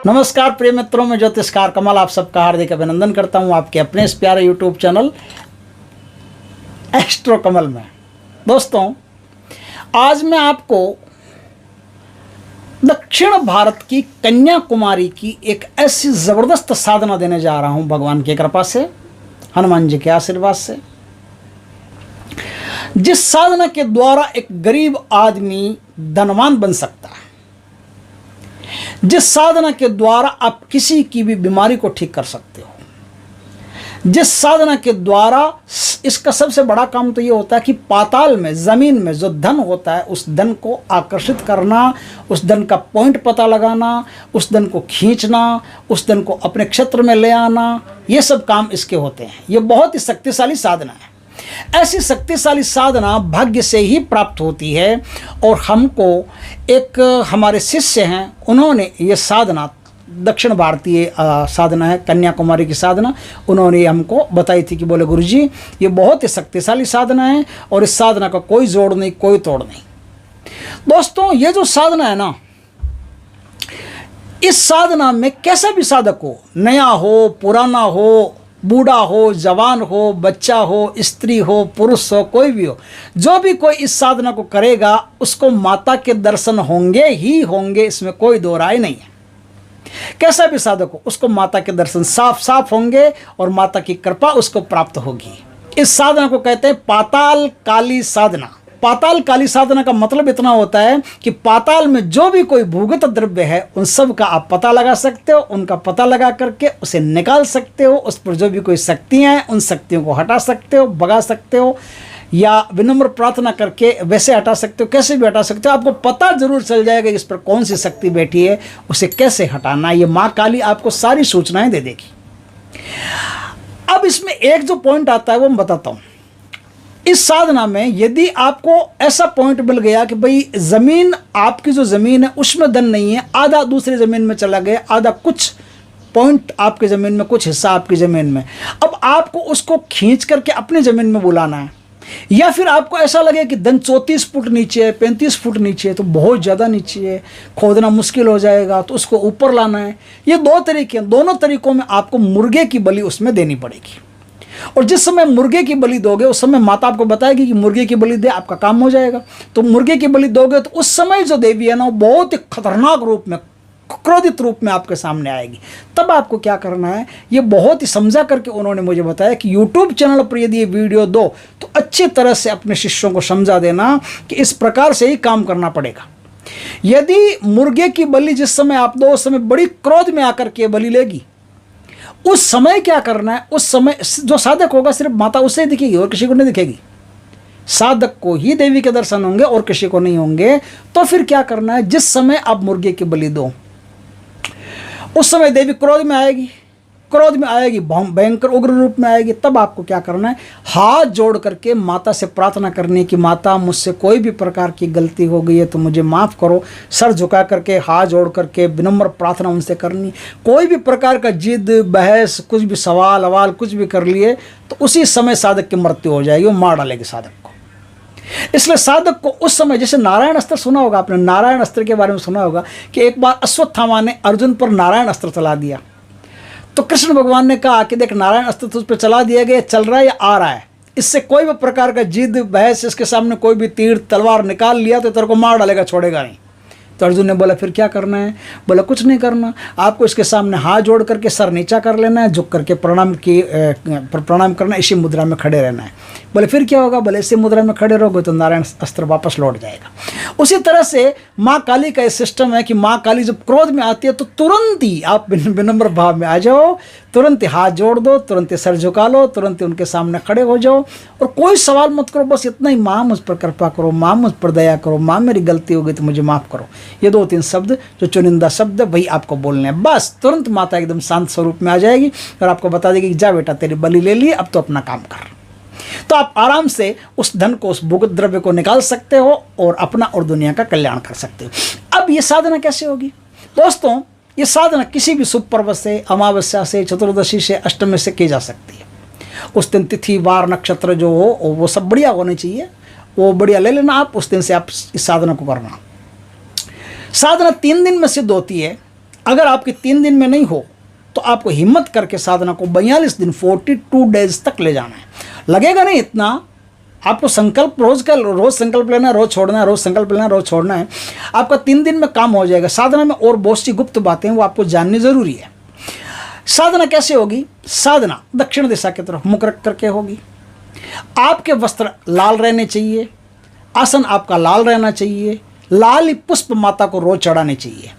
नमस्कार प्रिय मित्रों, मैं ज्योतिषकार कमल आप सबका हार्दिक अभिनंदन करता हूं आपके अपने इस प्यारे यूट्यूब चैनल एस्ट्रो कमल में। दोस्तों, आज मैं आपको दक्षिण भारत की कन्याकुमारी की एक ऐसी ज़बरदस्त साधना देने जा रहा हूं भगवान की कृपा से, हनुमान जी के आशीर्वाद से, जिस साधना के द्वारा एक गरीब आदमी धनवान बन सकता है, जिस साधना के द्वारा आप किसी की भी बीमारी को ठीक कर सकते हो, जिस साधना के द्वारा इसका सबसे बड़ा काम तो ये होता है कि पाताल में, ज़मीन में जो धन होता है उस धन को आकर्षित करना, उस धन का पॉइंट पता लगाना, उस धन को खींचना, उस धन को अपने क्षेत्र में ले आना, ये सब काम इसके होते हैं। ये बहुत ही शक्तिशाली साधना है। ऐसी शक्तिशाली साधना भाग्य से ही प्राप्त होती है और हमको एक हमारे शिष्य हैं, उन्होंने ये साधना, दक्षिण भारतीय साधना है, कन्याकुमारी की साधना, उन्होंने हमको बताई थी कि बोले गुरुजी ये बहुत ही शक्तिशाली साधना है और इस साधना का कोई जोड़ नहीं, कोई तोड़ नहीं। दोस्तों, ये जो साधना है ना, इस साधना में कैसा भी साधक हो, नया हो, पुराना हो, बूढ़ा हो, जवान हो, बच्चा हो, स्त्री हो, पुरुष हो, कोई भी हो, जो भी कोई इस साधना को करेगा उसको माता के दर्शन होंगे ही होंगे, इसमें कोई दो राय नहीं है। कैसा भी साधक हो उसको माता के दर्शन साफ साफ होंगे और माता की कृपा उसको प्राप्त होगी। इस साधना को कहते हैं पाताल काली साधना। पाताल काली साधना का मतलब इतना होता है कि पाताल में जो भी कोई भूगत द्रव्य है उन सब का आप पता लगा सकते हो, उनका पता लगा करके उसे निकाल सकते हो, उस पर जो भी कोई शक्तियाँ हैं उन शक्तियों को हटा सकते हो, भगा सकते हो, या विनम्र प्रार्थना करके वैसे हटा सकते हो, कैसे भी हटा सकते हो। आपको पता जरूर चल जाएगा इस पर कौन सी शक्ति बैठी है, उसे कैसे हटाना। ये माँ काली आपको सारी सूचनाएं दे देगी। अब इसमें एक जो पॉइंट आता है वो मैं बताता हूँ। इस साधना में यदि आपको ऐसा पॉइंट मिल गया कि भाई ज़मीन, आपकी जो ज़मीन है उसमें धन नहीं है, आधा दूसरी ज़मीन में चला गया, आधा कुछ पॉइंट आपकी ज़मीन में, कुछ हिस्सा आपकी ज़मीन में, अब आपको उसको खींच करके अपनी ज़मीन में बुलाना है, या फिर आपको ऐसा लगे कि धन 34 फुट नीचे है, 35 फुट नीचे है, तो बहुत ज़्यादा नीचे है, खोदना मुश्किल हो जाएगा, तो उसको ऊपर लाना है। ये दो तरीके हैं। दोनों तरीकों में आपको मुर्गे की बलि उसमें देनी पड़ेगी। और जिस समय मुर्गे की बलि दोगे उस समय माता आपको बताएगी कि मुर्गे की बलि दे, आपका काम हो जाएगा। तो मुर्गे की बलि दोगे तो उस समय जो देवी है ना, वो बहुत ही खतरनाक रूप में, क्रोधित रूप में आपके सामने आएगी। तब आपको क्या करना है, ये बहुत ही समझा करके उन्होंने मुझे बताया कि यूट्यूब चैनल पर यदि ये वीडियो दो तो अच्छी तरह से अपने शिष्यों को समझा देना कि इस प्रकार से ही काम करना पड़ेगा। यदि मुर्गे की बलि जिस समय आप दो, उस समय बड़ी क्रोध में आकर के बलि लेगी, उस समय क्या करना है, उस समय जो साधक होगा सिर्फ माता उसे ही दिखेगी और किसी को नहीं दिखेगी। साधक को ही देवी के दर्शन होंगे और किसी को नहीं होंगे। तो फिर क्या करना है, जिस समय आप मुर्गे की बलि दो उस समय देवी क्रोध में आएगी, क्रोध में आएगी, भयंकर उग्र रूप में आएगी। तब आपको क्या करना है, हाथ जोड़ करके माता से प्रार्थना करनी कि माता मुझसे कोई भी प्रकार की गलती हो गई है तो मुझे माफ़ करो। सर झुका करके, हाथ जोड़ करके विनम्र प्रार्थना उनसे करनी। कोई भी प्रकार का जिद, बहस, कुछ भी सवाल अवाल कुछ भी कर लिए तो उसी समय साधक की मृत्यु हो जाएगी, वो मार डालेगी साधक को। इसलिए साधक को उस समय, जैसे नारायण अस्त्र सुना होगा आपने, नारायण अस्त्र के बारे में सुना होगा कि एक बार अश्वत्थामा ने अर्जुन पर नारायण अस्त्र चला दिया, तो कृष्ण भगवान ने कहा कि देख, नारायण अस्त्र तुझ पर चला दिया गया, चल रहा है या आ रहा है, इससे कोई भी प्रकार का जिद, बहस, इसके सामने कोई भी तीर तलवार निकाल लिया तो तेरे को मार डालेगा, छोड़ेगा नहीं। तो अर्जुन ने बोला फिर क्या करना है, बोला कुछ नहीं करना, आपको इसके सामने हाथ जोड़ करके सर नीचा कर लेना है, झुक करके प्रणाम करना, इसी मुद्रा में खड़े रहना है। बोले फिर क्या होगा, बोले इसी मुद्रा में खड़े रहोगे तो नारायण अस्त्र वापस लौट जाएगा। उसी तरह से माँ काली का सिस्टम है कि माँ काली जब क्रोध में आती है तो तुरंत ही आप विनम्र भाव में आ जाओ, तुरंत ही हाथ जोड़ दो, तुरंत ही सर झुका लो, तुरंत ही उनके सामने खड़े हो जाओ और कोई सवाल मत करो, बस इतना ही, माँ मुझ पर कृपा करो, माँ मुझ पर दया करो, माँ मेरी गलती हो गई तो मुझे माफ़ करो। ये 2-3 शब्द जो चुनिंदा शब्द है वही आपको बोलने हैं। बस तुरंत माता एकदम शांत स्वरूप में आ जाएगी और आपको बता देगी कि जा बेटा, तेरी बलि ले ली, अब तो अपना काम कर। तो आप आराम से उस धन को, उस भूगत द्रव्य को निकाल सकते हो और अपना और दुनिया का कल्याण कर सकते हो। अब ये साधना कैसे होगी दोस्तों, ये साधना किसी भी शुभ पर्व से, अमावस्या से, चतुर्दशी से, अष्टमी से की जा सकती है। उस दिन तिथि, वार, नक्षत्र जो हो वो सब बढ़िया होने चाहिए, वो बढ़िया ले लेना आप, उस दिन से आप इस साधना को करना। साधना 3 दिन में सिद्ध होती है। अगर आपके 3 दिन में नहीं हो तो आपको हिम्मत करके साधना को 42 दिन 42 डेज तक ले जाना है। लगेगा नहीं इतना, आपको संकल्प रोज संकल्प लेना है, रोज छोड़ना है, रोज संकल्प लेना है, रोज छोड़ना है। आपका 3 दिन में काम हो जाएगा। साधना में और बहुत सी गुप्त बातें वो आपको जाननी जरूरी है। साधना कैसे होगी? साधना दक्षिण दिशा की तरफ मुख रख करके होगी। आपके वस्त्र लाल रहने चाहिए, आसन आपका लाल रहना चाहिए, लाल पुष्प माता को रोज चढ़ाने चाहिए,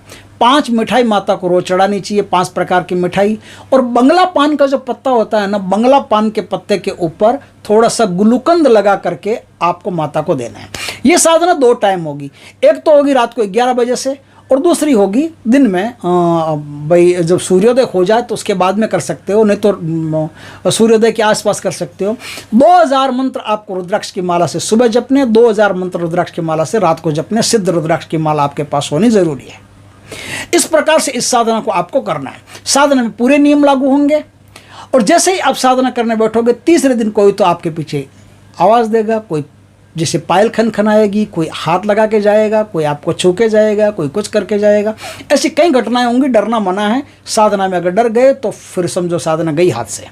5 मिठाई माता को रोज चढ़ानी चाहिए, 5 प्रकार की मिठाई। और बंगला पान का जो पत्ता होता है ना, बंगला पान के पत्ते के ऊपर थोड़ा सा गुलकंद लगा करके आपको माता को देना है। ये साधना 2 टाइम होगी, एक तो होगी रात को 11 बजे से और दूसरी होगी दिन में। भाई जब सूर्योदय हो जाए तो उसके बाद में कर सकते हो, नहीं तो सूर्योदय के आसपास कर सकते हो। 2000 मंत्र आपको रुद्राक्ष की माला से सुबह जपने, 2000 मंत्र रुद्राक्ष की माला से रात को जपने। सिद्ध रुद्राक्ष की माला आपके पास होनी जरूरी है। इस प्रकार से इस साधना को आपको करना है। साधना में पूरे नियम लागू होंगे और जैसे ही आप साधना करने बैठोगे, तीसरे दिन कोई तो आपके पीछे आवाज़ देगा, कोई जैसे पायल खनखनाएगी, कोई हाथ लगा के जाएगा, कोई आपको छू के जाएगा, कोई कुछ करके जाएगा। ऐसी कई घटनाएं होंगी। डरना मना है। साधना में अगर डर गए तो फिर समझो साधना गई हाथ से।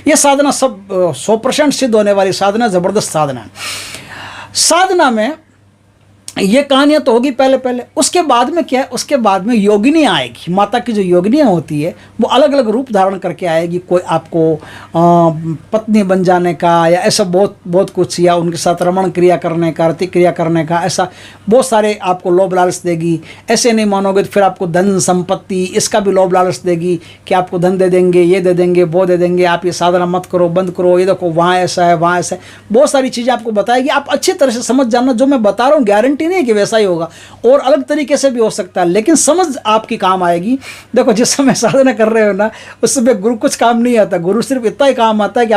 ये साधना सब 100% सिद्ध होने वाली साधना, ज़बरदस्त साधना है। साधना में ये कहानियाँ तो होगी पहले, उसके बाद में क्या है, उसके बाद में योगिनी आएगी। माता की जो योगिनियाँ होती है वो अलग अलग रूप धारण करके आएगी। कोई आपको पत्नी बन जाने का या ऐसा बहुत कुछ, या उनके साथ रमण क्रिया करने का, रति क्रिया करने का, ऐसा बहुत सारे आपको लोभ लालच देगी। ऐसे नहीं मानोगे तो फिर आपको धन संपत्ति इसका भी लोभ लालच देगी कि आपको धन दे देंगे, ये दे देंगे, वो दे देंगे, आप ये साधना मत करो, बंद करो, ये देखो वहाँ ऐसा है, वहाँ ऐसा है। बहुत सारी चीज़ें आपको बताएगी। आप अच्छी तरह से समझ जाना। जो मैं बता रहा हूँ गारंटी नहीं कि वैसा ही होगा, और अलग तरीके से भी हो सकता है, लेकिन समझ आपकी काम आएगी। देखो जिस समय साधना कर रहे हो ना, उस समय गुरु कुछ काम नहीं आता। गुरु सिर्फ इतना ही काम आता है कि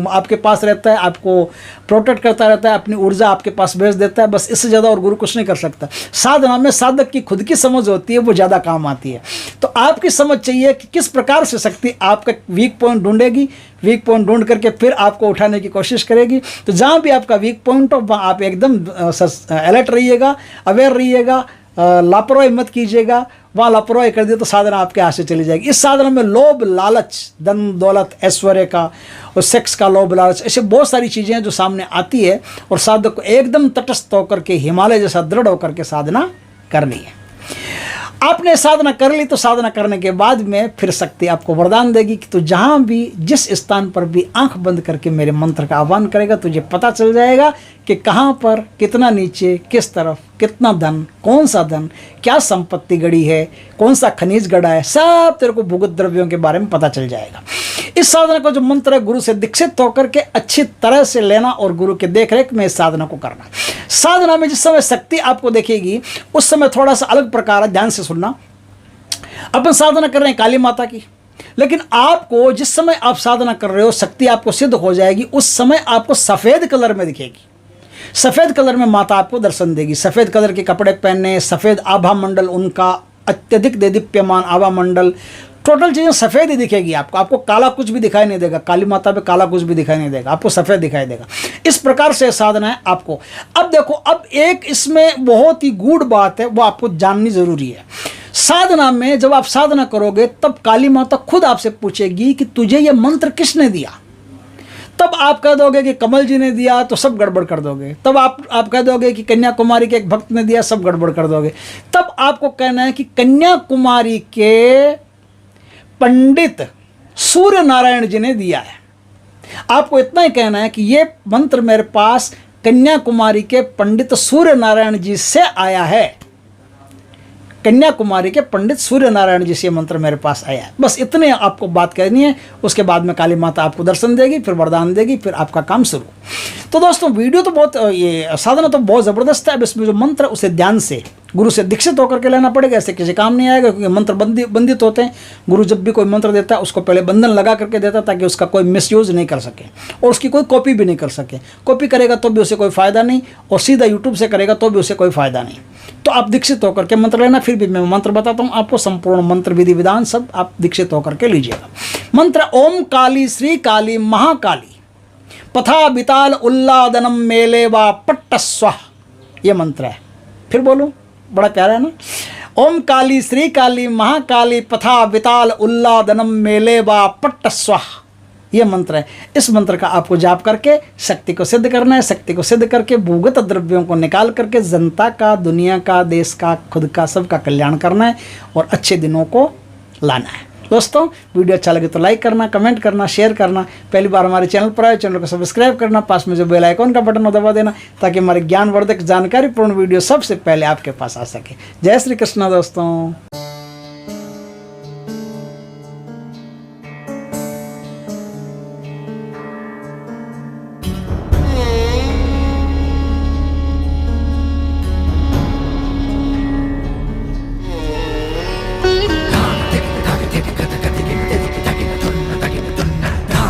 आपके पास रहता है, आपको प्रोटेक्ट करता रहता है, अपनी ऊर्जा आपके पास भेज देता है। बस इससे ज़्यादा और गुरु कुछ नहीं कर सकता। साधना में साधक की खुद की समझ होती है, वो ज़्यादा काम आती है। तो आपकी समझ चाहिए कि किस प्रकार से शक्ति आपका वीक पॉइंट ढूंढेगी, वीक पॉइंट ढूंढ करके फिर आपको उठाने की कोशिश करेगी। तो जहाँ भी आपका वीक पॉइंट हो वहाँ आप एकदम अलर्ट रहिएगा, अवेयर रहिएगा, लापरवाही मत कीजिएगा। वहाँ लापरवाही कर दिए तो साधना आपके हाथ से चली जाएगी। इस साधना में लोभ लालच, धन दौलत ऐश्वर्य का और सेक्स का लोभ लालच, ऐसे बहुत सारी चीज़ें हैं जो सामने आती है, और साधक को एकदम तटस्थ होकर के, हिमालय जैसा दृढ़ होकर के साधना करनी है। आपने साधना कर ली तो साधना करने के बाद में फिर शक्ति आपको वरदान देगी कि तो जहाँ भी जिस स्थान पर भी आंख बंद करके मेरे मंत्र का आह्वान करेगा, तुझे पता चल जाएगा कि कहाँ पर, कितना नीचे, किस तरफ, कितना धन, कौन सा धन, क्या संपत्ति गड़ी है, कौन सा खनिज गड़ा है, सब तेरे को भूगत द्रव्यों के बारे में पता चल जाएगा। इस साधना का जो मंत्र है गुरु से दीक्षित होकर के अच्छी तरह से लेना और गुरु के देखरेख में इस साधना को करना। साधना में जिस समय शक्ति आपको देखेगी उस समय थोड़ा सा अलग प्रकार है, ध्यान से सुनना। अपन साधना कर रहे हैं काली माता की, लेकिन आपको जिस समय आप साधना कर रहे हो शक्ति आपको सिद्ध हो जाएगी, उस समय आपको सफ़ेद कलर में दिखेगी। सफ़ेद कलर में माता आपको दर्शन देगी। सफ़ेद कलर के कपड़े पहनने, सफ़ेद आभा मंडल, उनका अत्यधिक देदीप्यमान आभा मंडल, टोटल चीज़ें सफ़ेद ही दिखेगी आपको काला कुछ भी दिखाई नहीं देगा। काली माता पे काला कुछ भी दिखाई नहीं देगा, आपको सफ़ेद दिखाई देगा। इस प्रकार से साधना है आपको। अब देखो, अब एक इसमें बहुत ही गूढ़ बात है, वो आपको जाननी ज़रूरी है। साधना में जब आप साधना करोगे तब काली माता खुद आपसे पूछेगी कि तुझे ये मंत्र किसने दिया। तब आप कह दोगे कि कमल जी ने दिया, तो सब गड़बड़ कर दोगे। तब आप कह दोगे कि कन्याकुमारी के एक भक्त ने दिया, सब गड़बड़ कर दोगे। तब आपको कहना है कि कन्याकुमारी के पंडित सूर्य नारायण जी ने दिया है। आपको इतना ही कहना है कि ये मंत्र मेरे पास कन्याकुमारी के पंडित सूर्य नारायण जी से आया है। कन्याकुमारी के पंडित सूर्य नारायण जी से मंत्र मेरे पास आया है। बस इतने आपको बात कहनी है। उसके बाद में काली माता आपको दर्शन देगी, फिर वरदान देगी, फिर आपका काम शुरू। तो दोस्तों वीडियो तो बहुत, ये साधना तो बहुत ज़बरदस्त है। अब इसमें जो मंत्र उसे ध्यान से गुरु से दीक्षित होकर के लेना पड़ेगा, ऐसे किसी काम नहीं आएगा, क्योंकि मंत्र बंदित होते हैं। गुरु जब भी कोई मंत्र देता है उसको पहले बंधन लगा करके देता है, ताकि उसका कोई मिसयूज़ नहीं कर सके और उसकी कोई कॉपी भी नहीं कर सके। कॉपी करेगा तो भी उसे कोई फ़ायदा नहीं, और सीधा यूट्यूब से करेगा तो भी उसे कोई फ़ायदा नहीं। तो आप दीक्षित होकर के मंत्र लेना। फिर भी मैं मंत्र बताता हूँ आपको, संपूर्ण मंत्र विधि विधान सब आप दीक्षित होकर के लीजिएगा। मंत्र ओम काली श्री काली महाकाली पथा बिताल उल्लादनम मेले व पट्ट स्वाह, ये मंत्र है। फिर बोलो, बड़ा प्यारा है ना। ओम काली श्री काली महाकाली पथा विताल उल्लादनम मेलेबा पट्ट स्वाहा, ये मंत्र है। इस मंत्र का आपको जाप करके शक्ति को सिद्ध करना है। शक्ति को सिद्ध करके भूगत द्रव्यों को निकाल करके जनता का, दुनिया का, देश का, खुद का, सबका कल्याण करना है और अच्छे दिनों को लाना है। दोस्तों वीडियो अच्छा लगे तो लाइक करना, कमेंट करना, शेयर करना। पहली बार हमारे चैनल पर आए, चैनल को सब्सक्राइब करना, पास में जो बेल आइकॉन का बटन हो दबा देना, ताकि हमारे ज्ञानवर्धक जानकारीपूर्ण वीडियो सबसे पहले आपके पास आ सके। जय श्री कृष्ण दोस्तों।